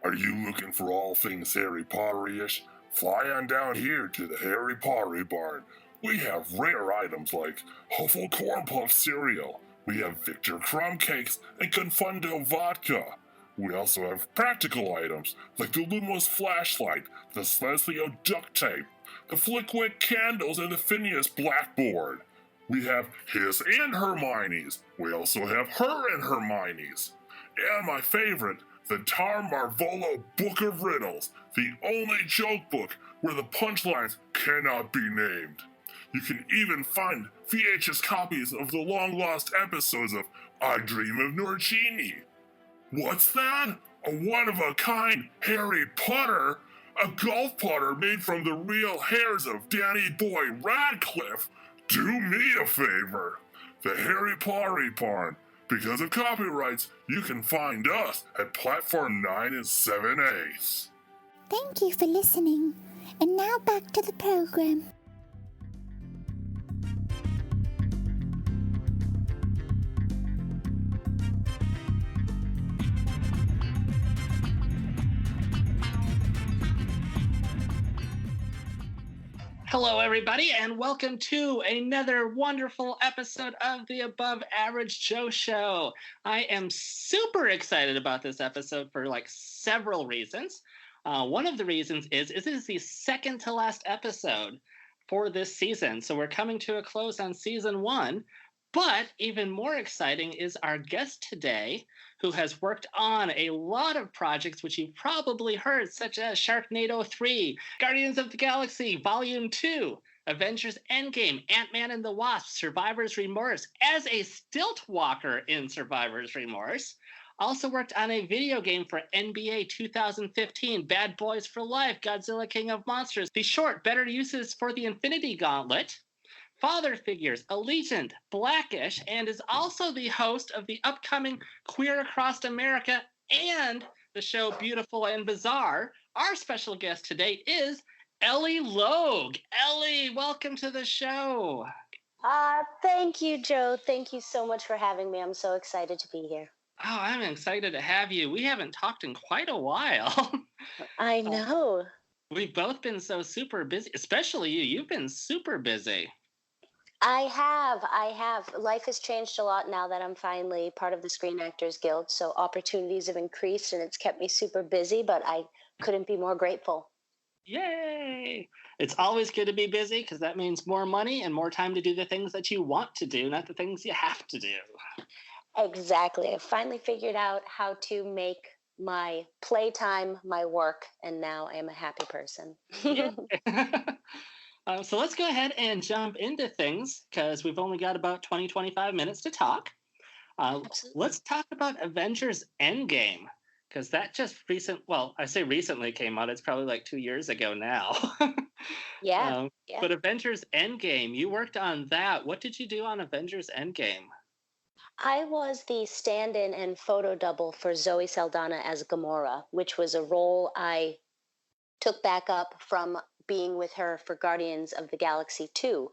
Are you looking for all things Harry Potter-ish? Fly on down here to the Harry Pottery Barn. We have rare items like Huffle Corn Puff cereal. We have Victor Crumb cakes and Confundo vodka. We also have practical items like the Lumos flashlight, the Slesleo duct tape, the Flickwick candles, and the Phineas blackboard. We have his and Hermione's. We also have her and Hermione's. And my favorite, the Tar Marvolo Book of Riddles, the only joke book where the punchlines cannot be named. You can even find VHS copies of the long-lost episodes of I Dream of Norgini. What's that? A one-of-a-kind Harry Potter? A golf putter made from the real hairs of Danny Boy Radcliffe? Do me a favor. The Harry Pottery Barn. Because of copyrights, you can find us at Platform 9 7/8. Thank you for listening. And now back to the program. Hello, everybody, and welcome to another wonderful episode of the Above Average Joe Show. I am super excited about this episode for several reasons. One of the reasons is this is the second to last episode for this season. So we're coming to a close on season 1. But even more exciting is our guest today, who has worked on a lot of projects which you've probably heard, such as Sharknado 3, Guardians of the Galaxy Volume 2, Avengers Endgame, Ant-Man and the Wasp, Survivor's Remorse, as a stilt walker in Survivor's Remorse. Also worked on a video game for NBA 2015, Bad Boys for Life, Godzilla King of Monsters, the short Better Uses for the Infinity Gauntlet, Father Figures, Allegiant, Blackish, and is also the host of the upcoming Queer Across America and the show Beautiful and Bizarre. Our special guest today is Eli Logue. Eli, welcome to the show. Thank you, Joe. Thank you so much for having me. I'm so excited to be here. Oh, I'm excited to have you. We haven't talked in quite a while. I know. We've both been so super busy, especially you. You've been super busy. I have. Life has changed a lot now that I'm finally part of the Screen Actors Guild. So opportunities have increased and it's kept me super busy, but I couldn't be more grateful. Yay! It's always good to be busy because that means more money and more time to do the things that you want to do, not the things you have to do. Exactly. I finally figured out how to make my playtime my work, and now I am a happy person. So let's go ahead and jump into things because we've only got about 25 minutes to talk. Let's talk about Avengers Endgame because that just recently came out. It's probably 2 years ago now. Yeah. But Avengers Endgame, you worked on that. What did you do on Avengers Endgame? I was the stand-in and photo double for Zoe Saldana as Gamora, which was a role I took back up from being with her for Guardians of the Galaxy 2.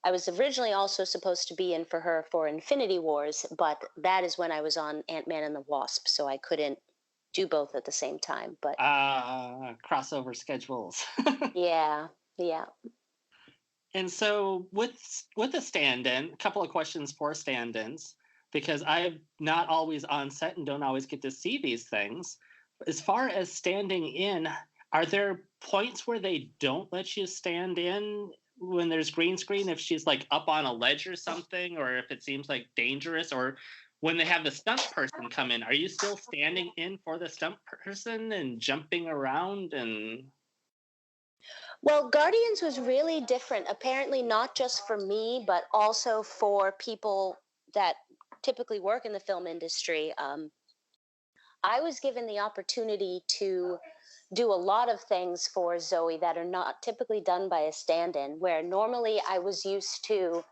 I was originally also supposed to be in for her for Infinity Wars, but that is when I was on Ant-Man and the Wasp, so I couldn't do both at the same time. But crossover schedules. Yeah. And so with a stand-in, a couple of questions for stand-ins, because I'm not always on set and don't always get to see these things. As far as standing in, are there points where they don't let you stand in when there's green screen if she's up on a ledge or something, or if it seems dangerous, or when they have the stunt person come in, are you still standing in for the stunt person and jumping around and... Well, Guardians was really different, apparently not just for me, but also for people that typically work in the film industry. I was given the opportunity to do a lot of things for Zoe that are not typically done by a stand-in, where normally I was used to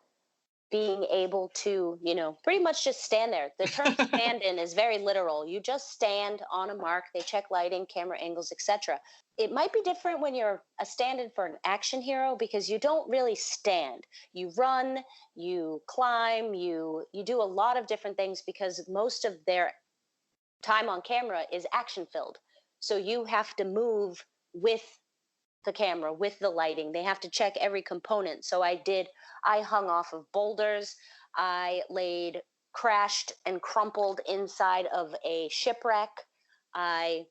being able to, pretty much just stand there. The term stand-in is very literal. You just stand on a mark, they check lighting, camera angles, etc. It might be different when you're a stand-in for an action hero because you don't really stand. You run, you climb, you do a lot of different things because most of their time on camera is action-filled. So you have to move with the camera, with the lighting. They have to check every component. So I hung off of boulders. I laid crashed and crumpled inside of a shipwreck. I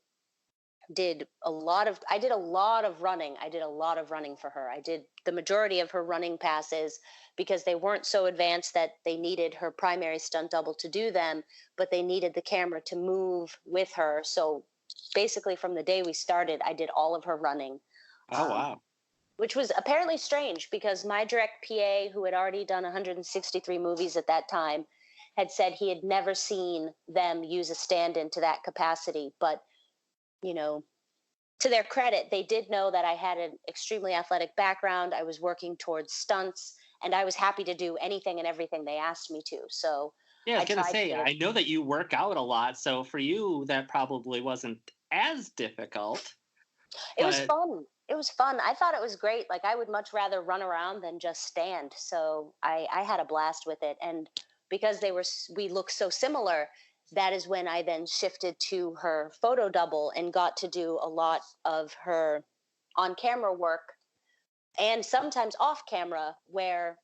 I did a lot of running. I did a lot of running for her. I did the majority of her running passes because they weren't so advanced that they needed her primary stunt double to do them, but they needed the camera to move with her. So basically from the day we started, I did all of her running. Oh, wow. Which was apparently strange because my direct PA, who had already done 163 movies at that time, had said he had never seen them use a stand-in to that capacity. But, you know, to their credit, they did know that I had an extremely athletic background. I was working towards stunts, and I was happy to do anything and everything they asked me to. So Yeah, I was I going to tried say, to. I know that you work out a lot, so for you, that probably wasn't as difficult. It was But fun. It was fun. I thought it was great. Like I would much rather run around than just stand. So I had a blast with it. And because we look so similar, that is when I then shifted to her photo double and got to do a lot of her on camera work and sometimes off camera, where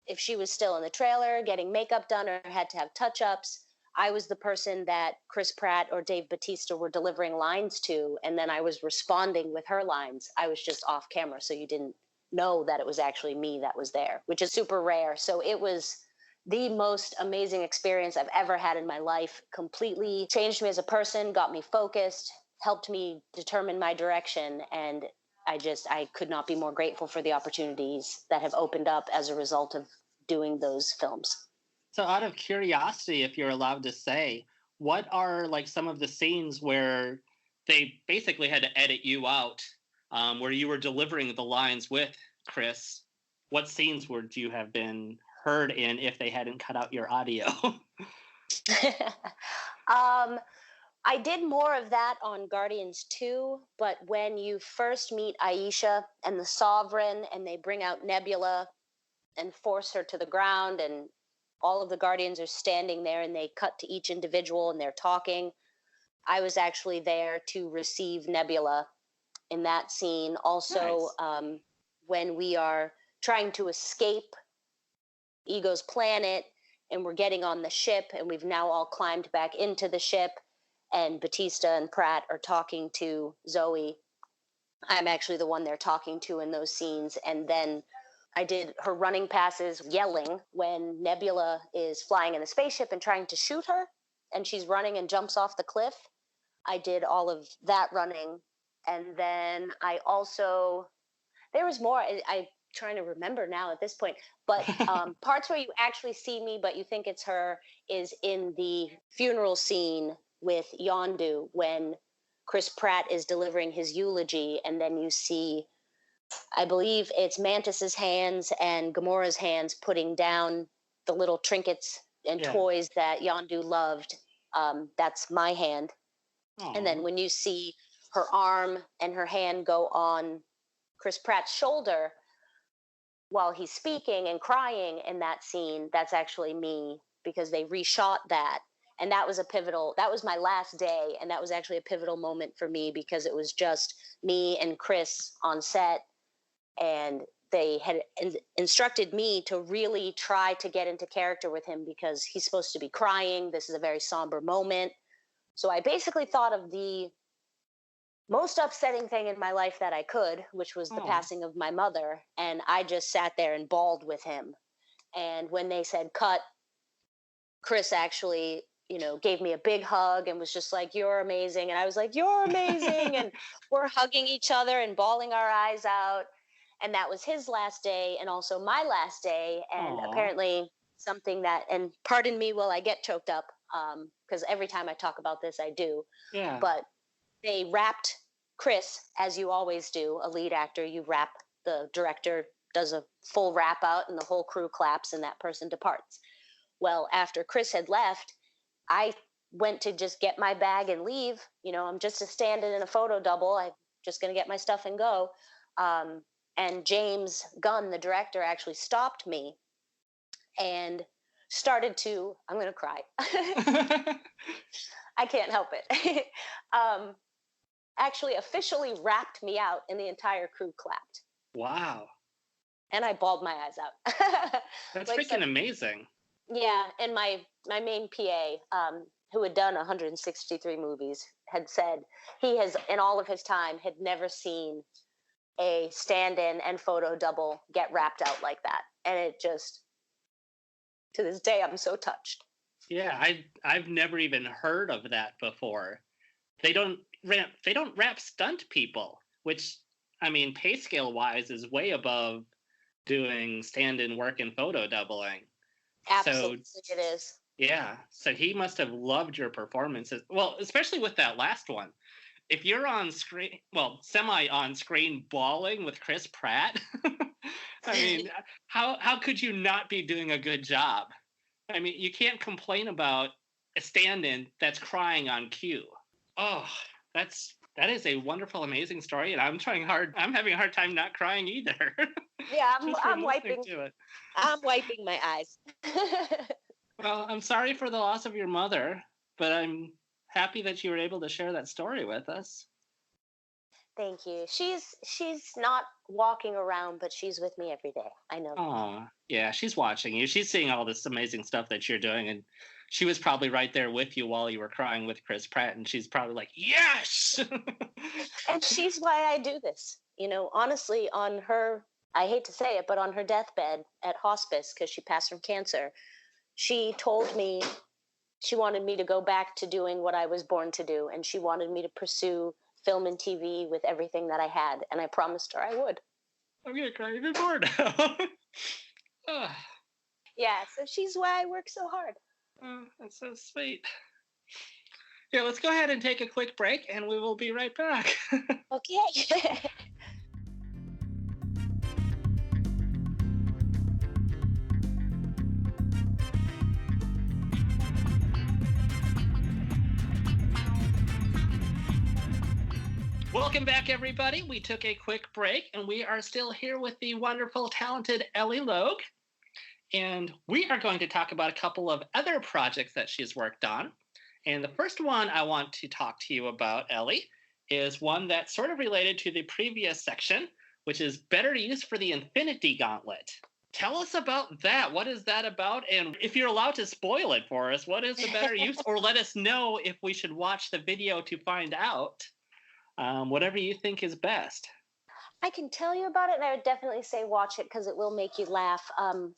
if she was still in the trailer getting makeup done or had to have touch ups, I was the person that Chris Pratt or Dave Bautista were delivering lines to. And then I was responding with her lines. I was just off camera. So you didn't know that it was actually me that was there, which is super rare. So it was the most amazing experience I've ever had in my life. Completely changed me as a person, got me focused, helped me determine my direction. And I could not be more grateful for the opportunities that have opened up as a result of doing those films. so, out of curiosity, if you're allowed to say, what are like some of the scenes where they basically had to edit you out, where you were delivering the lines with Chris? What scenes would you have been heard in if they hadn't cut out your audio? I did more of that on Guardians 2, but when you first meet Aisha and the Sovereign and they bring out Nebula and force her to the ground and all of the Guardians are standing there and they cut to each individual and they're talking, I was actually there to receive Nebula in that scene. Also, Nice. when we are trying to escape Ego's planet and we're getting on the ship and we've now all climbed back into the ship and Batista and Pratt are talking to Zoe. I'm actually the one they're talking to in those scenes. And then I did her running passes yelling when Nebula is flying in the spaceship and trying to shoot her and she's running and jumps off the cliff. I did all of that running. And then I also, there was more. I'm trying to remember now at this point, but parts where you actually see me, but you think it's her, is in the funeral scene with Yondu when Chris Pratt is delivering his eulogy, and then you see, I believe it's Mantis's hands and Gamora's hands putting down the little trinkets and Yeah. toys that Yondu loved. That's my hand. And then Aw. when you see her arm and her hand go on Chris Pratt's shoulder while he's speaking and crying in that scene, that's actually me because they reshot that. And that was that was my last day. And that was actually a pivotal moment for me because it was just me and Chris on set. And they had instructed me to really try to get into character with him because he's supposed to be crying. This is a very somber moment. So I basically thought of the most upsetting thing in my life that I could, which was the Aw. passing of my mother. And I just sat there and bawled with him. And when they said cut, Chris actually, gave me a big hug and was just like, "You're amazing." And I was like, "You're amazing." And we're hugging each other and bawling our eyes out. And that was his last day and also my last day. And Aw. apparently something that, and pardon me while I get choked up, because every time I talk about this, I do. Yeah. But they wrapped Chris, as you always do, a lead actor, you wrap, the director does a full wrap out and the whole crew claps and that person departs. Well, after Chris had left, I went to just get my bag and leave. I'm just a stand in a photo double. I'm just going to get my stuff and go. And James Gunn, the director, actually stopped me and started to, I'm going to cry. I can't help it. actually officially rapped me out, and the entire crew clapped. Wow. And I bawled my eyes out. That's Like freaking amazing. Yeah, and my main PA, who had done 163 movies, had said he has, in all of his time, had never seen a stand-in and photo double get wrapped out like that, and it just, to this day, I'm so touched. Yeah, I've never even heard of that before. They don't wrap stunt people, which, I mean, pay scale wise is way above doing stand-in work and photo doubling. Absolutely, So, it is. yeah, so he must have loved your performances. Well, especially with that last one. If you're on screen, well, semi on screen bawling with Chris Pratt, I mean, how could you not be doing a good job? I mean, you can't complain about a stand-in that's crying on cue. Oh, that is a wonderful, amazing story, and I'm having a hard time not crying either. Yeah, I'm wiping to it. I'm wiping my eyes. Well, I'm sorry for the loss of your mother, but I'm happy that you were able to share that story with us. Thank you. She's not walking around, but she's with me every day. I know. Oh, yeah, she's watching you. She's seeing all this amazing stuff that you're doing, and she was probably right there with you while you were crying with Chris Pratt, and she's probably like, yes! And she's why I do this. You know, honestly, on her, I hate to say it, but on her deathbed at hospice, because she passed from cancer, she told me she wanted me to go back to doing what I was born to do, and she wanted me to pursue film and TV with everything that I had, and I promised her I would. I'm gonna cry even more now. Yeah, so she's why I work so hard. Oh, that's so sweet. Yeah, let's go ahead and take a quick break, and we will be right back. Okay. Welcome back, everybody. We took a quick break, and we are still here with the wonderful, talented Eli Logue. And we are going to talk about a couple of other projects that she's worked on. And the first one I want to talk to you about, Ellie, is one that's sort of related to the previous section, which is better use for the Infinity Gauntlet. Tell us about that. What is that about? And if you're allowed to spoil it for us, what is the better use? Or let us know if we should watch the video to find out. Whatever you think is best. I can tell you about it, and I would definitely say watch it because it will make you laugh.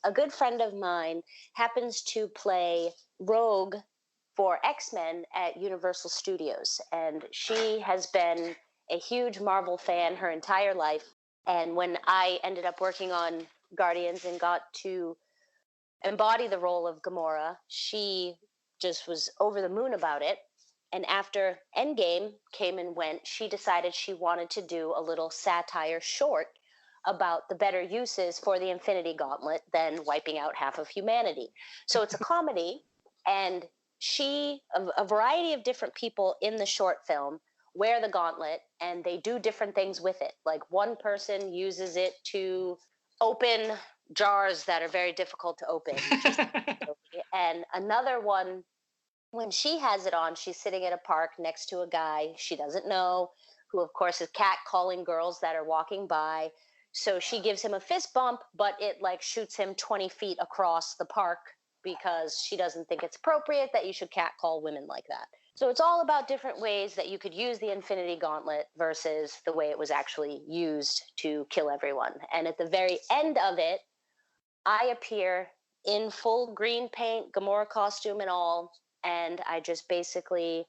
A good friend of mine happens to play Rogue for X-Men at Universal Studios, and she has been a huge Marvel fan her entire life. And when I ended up working on Guardians and got to embody the role of Gamora, she just was over the moon about it. And after Endgame came and went, she decided she wanted to do a little satire short about the better uses for the Infinity Gauntlet than wiping out half of humanity. So it's a comedy, and a variety of different people in the short film wear the gauntlet, and they do different things with it. Like one person uses it to open jars that are very difficult to open. And another one, when she has it on, she's sitting at a park next to a guy she doesn't know, who, of course, is catcalling girls that are walking by. So she gives him a fist bump, but it like shoots him 20 feet across the park because she doesn't think it's appropriate that you should catcall women like that. So it's all about different ways that you could use the Infinity Gauntlet versus the way it was actually used to kill everyone. And at the very end of it, I appear in full green paint, Gamora costume and all, and I just basically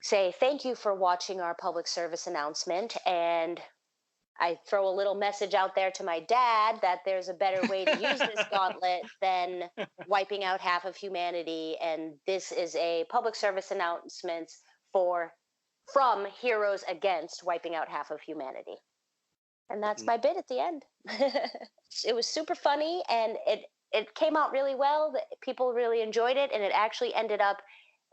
say, thank you for watching our public service announcement. And I throw a little message out there to my dad that there's a better way to use this gauntlet than wiping out half of humanity. And this is a public service announcement from Heroes Against Wiping Out Half of Humanity. And that's my bit at the end. It was super funny, and it came out really well. People really enjoyed it, and it actually ended up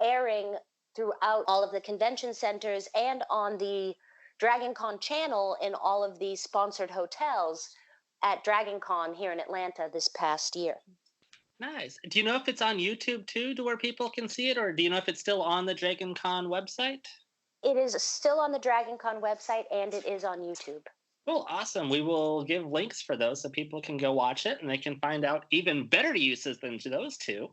airing throughout all of the convention centers and on the DragonCon channel in all of the sponsored hotels at DragonCon here in Atlanta this past year. Nice. Do you know if it's on YouTube too, to where people can see it, or do you know if it's still on the DragonCon website? It is still on the Dragon Con website, and it is on YouTube. Well, awesome. We will give links for those so people can go watch it and they can find out even better uses than those two.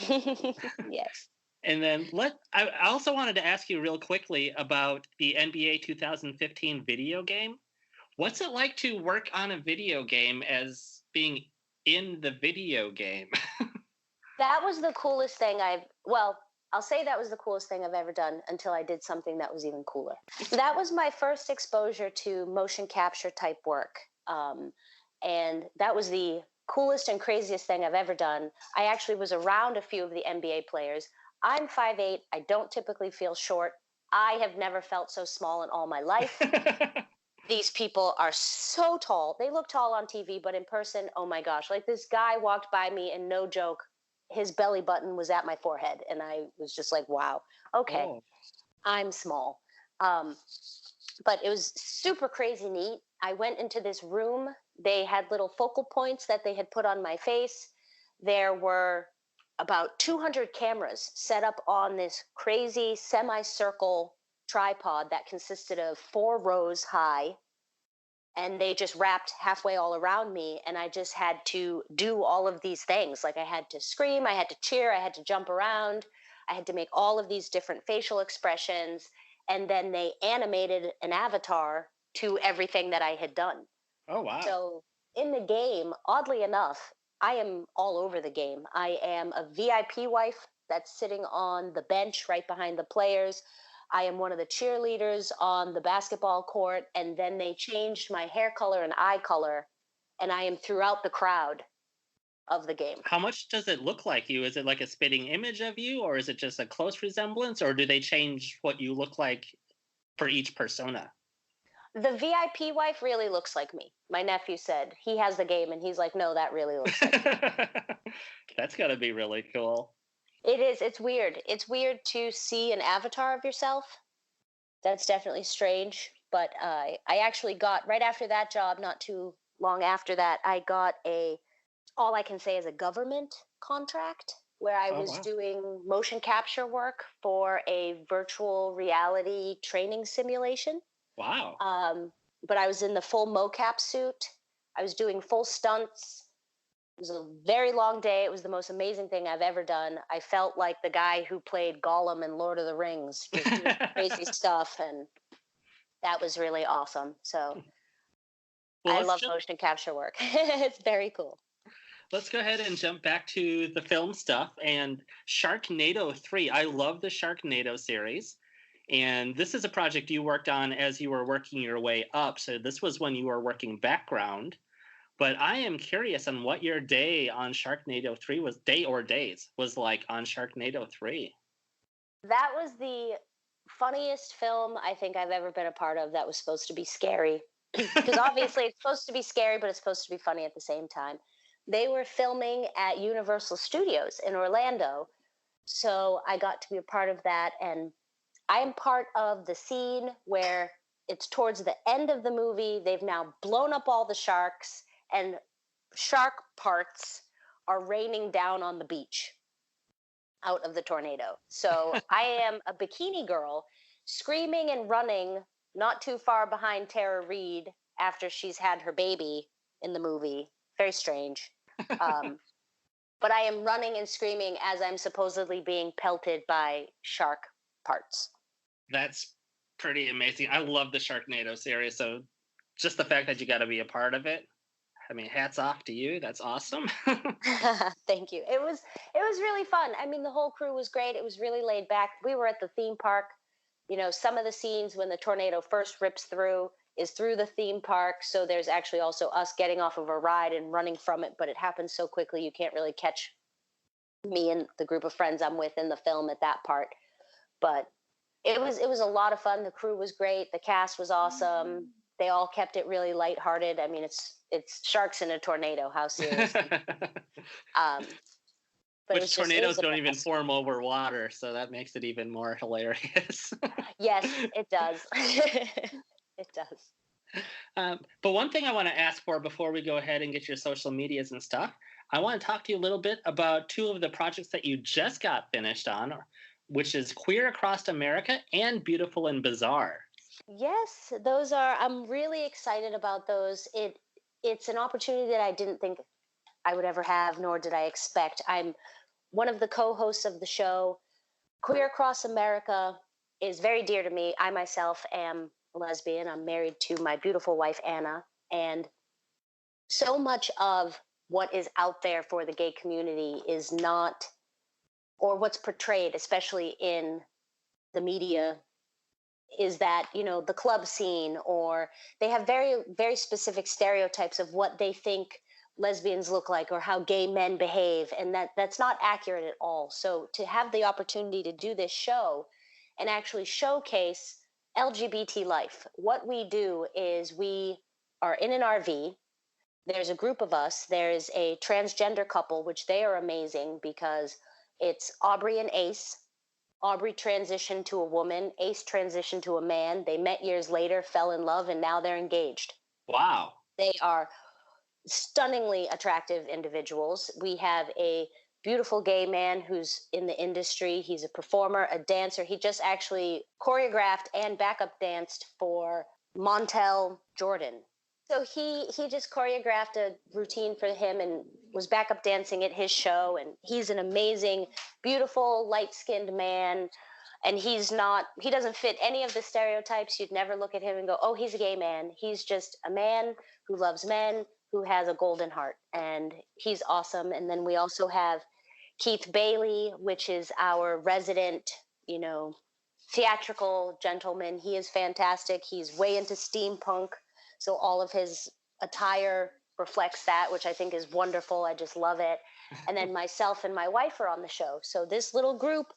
Yes. And then I also wanted to ask you real quickly about the NBA 2015 video game. What's it like to work on a video game as being in the video game? That was the coolest thing I'll say that was the coolest thing I've ever done until I did something that was even cooler. That was my first exposure to motion capture type work. And that was the coolest and craziest thing I've ever done. I actually was around a few of the NBA players. I'm 5'8". I don't typically feel short. I have never felt so small in all my life. These people are so tall. They look tall on TV, but in person, oh my gosh. Like this guy walked by me and no joke, his belly button was at my forehead. And I was just like, wow, okay, oh. I'm small. But it was super crazy neat. I went into this room. They had little focal points that they had put on my face. There were about 200 cameras set up on this crazy semicircle tripod that consisted of 4 rows high. And they just wrapped halfway all around me. And I just had to do all of these things. Like I had to scream, I had to cheer, I had to jump around. I had to make all of these different facial expressions. And then they animated an avatar to everything that I had done. Oh, wow. So in the game, oddly enough, I am all over the game. I am a VIP wife that's sitting on the bench right behind the players. I am one of the cheerleaders on the basketball court, and then they changed my hair color and eye color, and I am throughout the crowd of the game. How much does it look like you? Is it like a spitting image of you, or is it just a close resemblance, or do they change what you look like for each persona? The VIP wife really looks like me. My nephew said he has the game, and he's like, no, that really looks like me. That's got to be really cool. It is. It's weird. It's weird to see an avatar of yourself. That's definitely strange. But I actually got, right after that job, not too long after that, I got all I can say is a government contract where I was doing motion capture work for a virtual reality training simulation. Wow. But I was in the full mocap suit. I was doing full stunts. It was a very long day. It was the most amazing thing I've ever done. I felt like the guy who played Gollum in Lord of the Rings, just doing crazy stuff, and that was really awesome. So I love motion capture work. It's very cool. Let's go ahead and jump back to the film stuff and Sharknado 3. I love the Sharknado series. And this is a project you worked on as you were working your way up. So this was when you were working background. But I am curious on what your day on Sharknado 3 was, was like on Sharknado 3. That was the funniest film I think I've ever been a part of that was supposed to be scary. Because obviously it's supposed to be scary, but it's supposed to be funny at the same time. They were filming at Universal Studios in Orlando. So I got to be a part of that. And I am part of the scene where it's towards the end of the movie. They've now blown up all the sharks, and shark parts are raining down on the beach out of the tornado. So I am a bikini girl screaming and running not too far behind Tara Reid after she's had her baby in the movie. Very strange. But I am running and screaming as I'm supposedly being pelted by shark parts. That's pretty amazing. I love the Sharknado series, so just the fact that you got to be a part of it, I mean, hats off to you. That's awesome. Thank you. It was really fun. I mean, the whole crew was great. It was really laid back. We were at the theme park. You know, some of the scenes when the tornado first rips through is through the theme park. So there's actually also us getting off of a ride and running from it, but it happens so quickly you can't really catch me and the group of friends I'm with in the film at that part. But it was a lot of fun. The crew was great. The cast was awesome. They all kept it really lighthearted. I mean, it's sharks in a tornado. How serious? Which tornadoes don't even form over water, so that makes it even more hilarious. Yes, it does. It does. But one thing I want to ask for before we go ahead and get your social medias and stuff, I want to talk to you a little bit about 2 of the projects that you just got finished on. which is Queer Across America and Beautiful and Bizarre. Yes, those are. I'm really excited about those. It's an opportunity that I didn't think I would ever have, nor did I expect. I'm one of the co-hosts of the show. Queer Across America is very dear to me. I myself am a lesbian. I'm married to my beautiful wife Anna, and so much of what is out there for the gay community is not, or what's portrayed, especially in the media, is that, you know, the club scene, or they have very, very specific stereotypes of what they think lesbians look like or how gay men behave, and that's not accurate at all. So to have the opportunity to do this show and actually showcase LGBT life, what we do is we are in an RV. There's a group of us. There's a transgender couple, which they are amazing because it's Aubrey and Ace. Aubrey transitioned to a woman. Ace transitioned to a man. They met years later, fell in love, and now they're engaged. Wow. They are stunningly attractive individuals. We have a beautiful gay man who's in the industry. He's a performer, a dancer. He just actually choreographed and backup danced for Montel Jordan. So he just choreographed a routine for him and was backup dancing at his show. And he's an amazing, beautiful, light-skinned man. And he doesn't fit any of the stereotypes. You'd never look at him and go, oh, he's a gay man. He's just a man who loves men, who has a golden heart. And he's awesome. And then we also have Keith Bailey, which is our resident, you know, theatrical gentleman. He is fantastic. He's way into steampunk. So all of his attire reflects that, which I think is wonderful. I just love it. And then myself and my wife are on the show. So this little group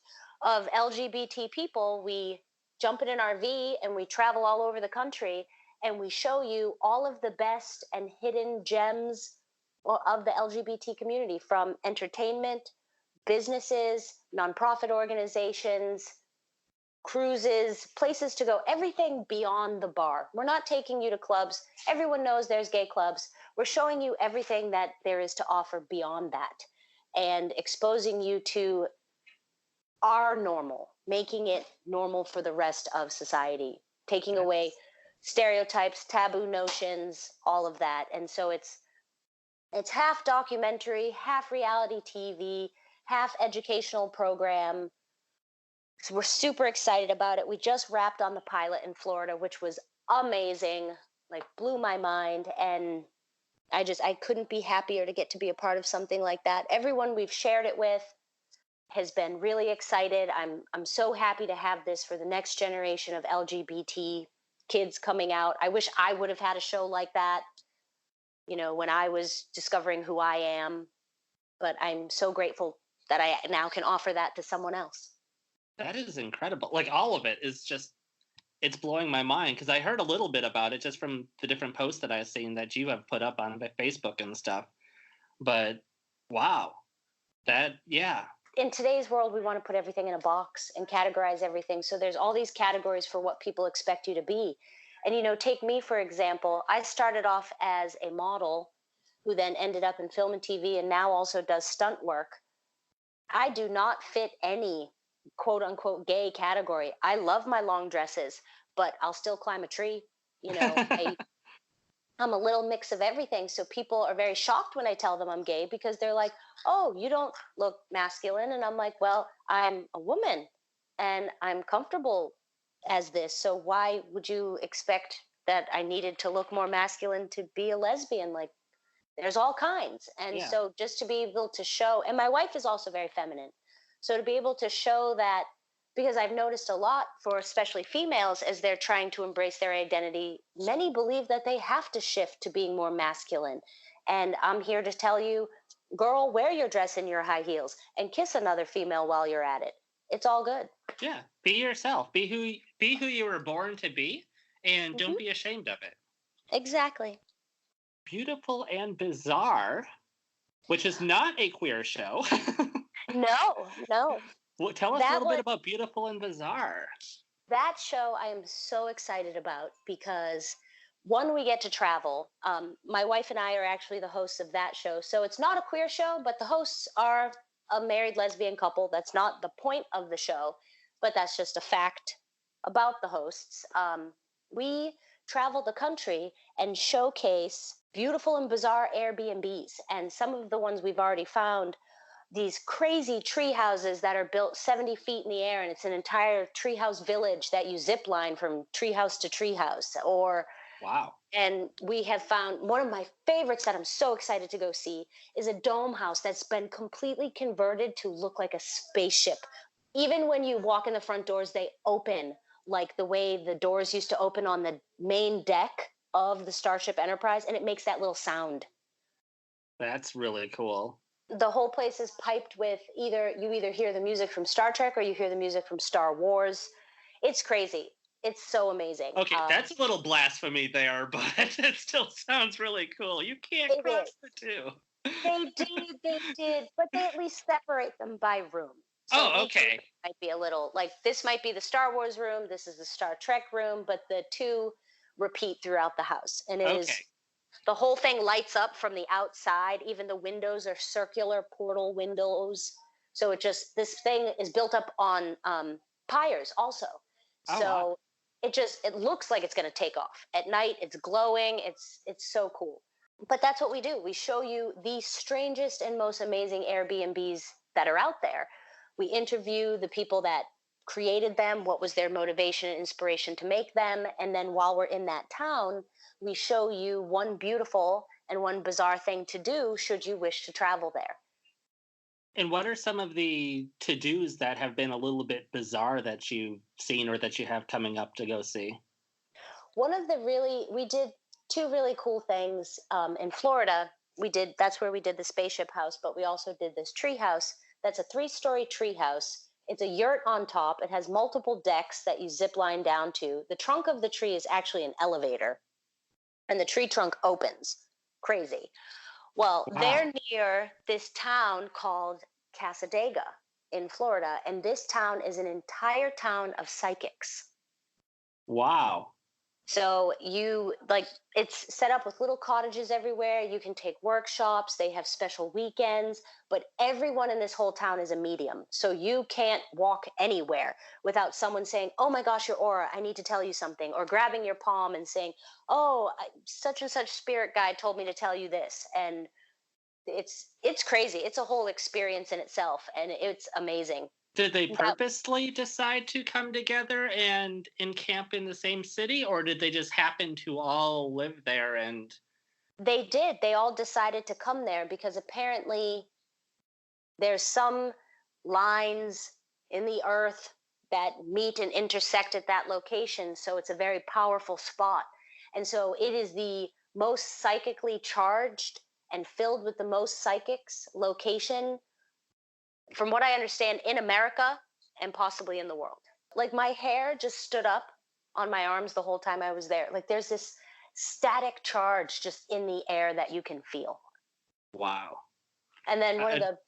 of LGBT people, we jump in an RV and we travel all over the country, and we show you all of the best and hidden gems of the LGBT community, from entertainment, businesses, nonprofit organizations, cruises, places to go, everything beyond the bar. We're not taking you to clubs. Everyone knows there's gay clubs. We're showing you everything that there is to offer beyond that and exposing you to our normal, making it normal for the rest of society, taking away stereotypes, taboo notions, all of that. And so it's half documentary, half reality TV, half educational program. So we're super excited about it. We just wrapped on the pilot in Florida, which was amazing, like blew my mind. And I couldn't be happier to get to be a part of something like that. Everyone we've shared it with has been really excited. I'm so happy to have this for the next generation of LGBT kids coming out. I wish I would have had a show like that, you know, when I was discovering who I am. But I'm so grateful that I now can offer that to someone else. That is incredible. Like, all of it is just, it's blowing my mind, because I heard a little bit about it just from the different posts that I've seen that you have put up on Facebook and stuff. But wow, yeah. In today's world, we want to put everything in a box and categorize everything. So there's all these categories for what people expect you to be. And, you know, take me, for example. I started off as a model who then ended up in film and TV and now also does stunt work. I do not fit any quote unquote gay category. I love my long dresses, but I'll still climb a tree. You know, I'm a little mix of everything. So people are very shocked when I tell them I'm gay, because they're like, oh, you don't look masculine. And I'm like, well, I'm a woman and I'm comfortable as this. So why would you expect that I needed to look more masculine to be a lesbian? Like, there's all kinds. And so just to be able to show, and my wife is also very feminine. So to be able to show that, because I've noticed a lot for especially females as they're trying to embrace their identity, many believe that they have to shift to being more masculine. And I'm here to tell you, girl, wear your dress and your high heels and kiss another female while you're at it. It's all good. Yeah, be yourself. Be who you were born to be, and don't be ashamed of it. Exactly. Beautiful and Bizarre, which is not a queer show. No. Well, tell us a little bit about Beautiful and Bizarre. That show I am so excited about because, one, we get to travel. My wife and I are actually the hosts of that show. So it's not a queer show, but the hosts are a married lesbian couple. That's not the point of the show, but that's just a fact about the hosts. We travel the country and showcase beautiful and bizarre Airbnbs. And some of the ones we've already found, these crazy tree houses that are built 70 feet in the air, and it's an entire treehouse village that you zip line from treehouse to treehouse. Wow. And we have found one of my favorites that I'm so excited to go see is a dome house that's been completely converted to look like a spaceship. Even when you walk in the front doors, they open like the way the doors used to open on the main deck of the Starship Enterprise, and it makes that little sound. That's really cool. The whole place is piped with you either hear the music from Star Trek or you hear the music from Star Wars. It's crazy. It's so amazing. Okay, that's a little blasphemy there, but it still sounds really cool. You can't cross the two. They did, but they at least separate them by room. So okay. Might be a little like this might be the Star Wars room, this is the Star Trek room, but the two repeat throughout the house. And it is the whole thing lights up from the outside. Even the windows are circular portal windows. So this thing is built up on pyres also. So it looks like it's going to take off. At night, it's glowing. It's so cool. But that's what we do. We show you the strangest and most amazing Airbnbs that are out there. We interview the people that created them, what was their motivation and inspiration to make them. And then while we're in that town, we show you one beautiful and one bizarre thing to do should you wish to travel there. And what are some of the to-dos that have been a little bit bizarre that you've seen or that you have coming up to go see? We did two really cool things in Florida. That's where we did the spaceship house, but we also did this tree house. That's a 3-story tree house. It's a yurt on top. It has multiple decks that you zip line down to. The trunk of the tree is actually an elevator, and the tree trunk opens. Crazy. Well, they're near this town called Casadega in Florida, and this town is an entire town of psychics. Wow. So it's set up with little cottages everywhere. You can take workshops. They have special weekends, but everyone in this whole town is a medium. So you can't walk anywhere without someone saying, "Oh my gosh, your aura, I need to tell you something," or grabbing your palm and saying, "Oh, such and such spirit guide told me to tell you this." And it's crazy. It's a whole experience in itself, and it's amazing. Did they purposely decide to come together and encamp in the same city, or did they just happen to all live there? And they did. They all decided to come there because apparently there's some lines in the earth that meet and intersect at that location. So it's a very powerful spot. And so it is the most psychically charged and filled with the most psychics location, from what I understand, in America and possibly in the world. Like my hair just stood up on my arms the whole time I was there. Like there's this static charge just in the air that you can feel. Wow. And then one of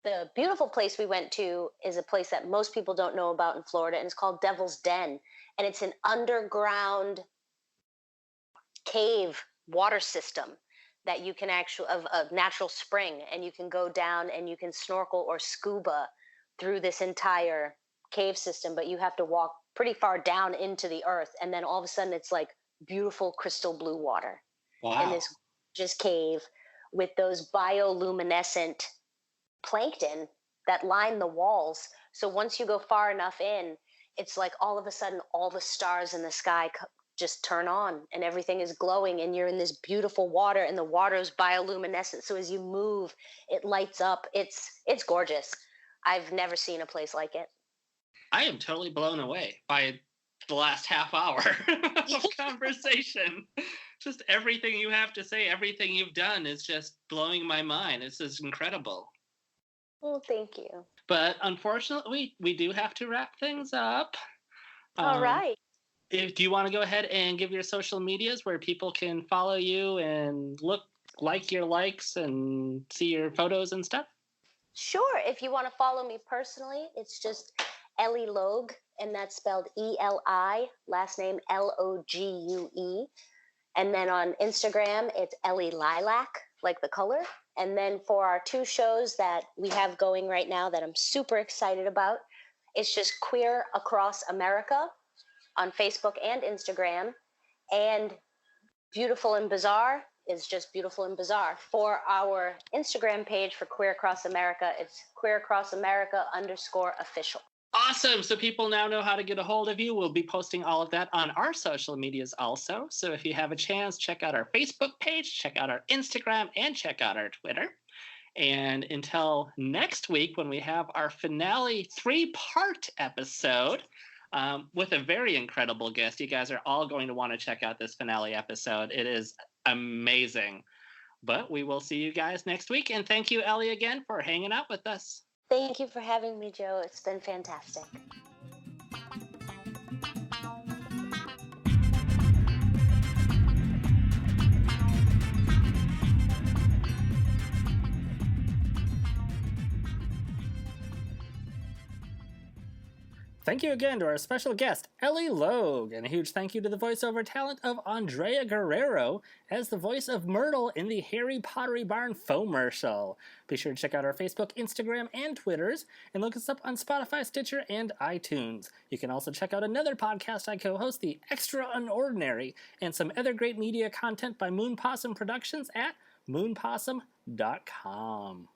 the beautiful place we went to is a place that most people don't know about in Florida, and it's called Devil's Den. And it's an underground cave water system that you can of a natural spring, and you can go down and you can snorkel or scuba through this entire cave system, but you have to walk pretty far down into the earth, and then all of a sudden it's like beautiful crystal blue water. Wow. In this just cave with those bioluminescent plankton that line the walls. So once you go far enough in, it's like all of a sudden all the stars in the sky just turn on and everything is glowing, and you're in this beautiful water, and the water is bioluminescent. So as you move, it lights up. It's gorgeous. I've never seen a place like it. I am totally blown away by the last half hour of conversation. Just everything you have to say, everything you've done is just blowing my mind. This is incredible. Well, thank you. But unfortunately, we do have to wrap things up. All right. Do you want to go ahead and give your social medias where people can follow you and like your likes and see your photos and stuff? Sure. If you want to follow me personally, it's just Eli Logue, and that's spelled E-L-I, last name L-O-G-U-E. And then on Instagram, it's Eli Lilac, like the color. And then for our 2 shows that we have going right now that I'm super excited about, it's just Queer Across America on Facebook and Instagram. And Beautiful and Bizarre is just Beautiful and Bizarre. For our Instagram page for Queer Across America, it's queeracrossamerica_official. Awesome. So people now know how to get a hold of you. We'll be posting all of that on our social medias also. So if you have a chance, check out our Facebook page, check out our Instagram, and check out our Twitter. And until next week, when we have our finale 3-part episode with a very incredible guest, you guys are all going to want to check out this finale episode. It is amazing. But we will see you guys next week. And thank you, Ellie, again for hanging out with us. Thank you for having me, Joe. It's been fantastic. Thank you again to our special guest, Eli Logue, and a huge thank you to the voiceover talent of Andrea Guerrero as the voice of Myrtle in the Harry Pottery Barn Fauxmercial. Be sure to check out our Facebook, Instagram, and Twitters, and look us up on Spotify, Stitcher, and iTunes. You can also check out another podcast I co-host, The Extra Unordinary, and some other great media content by Moon Possum Productions at moonpossum.com.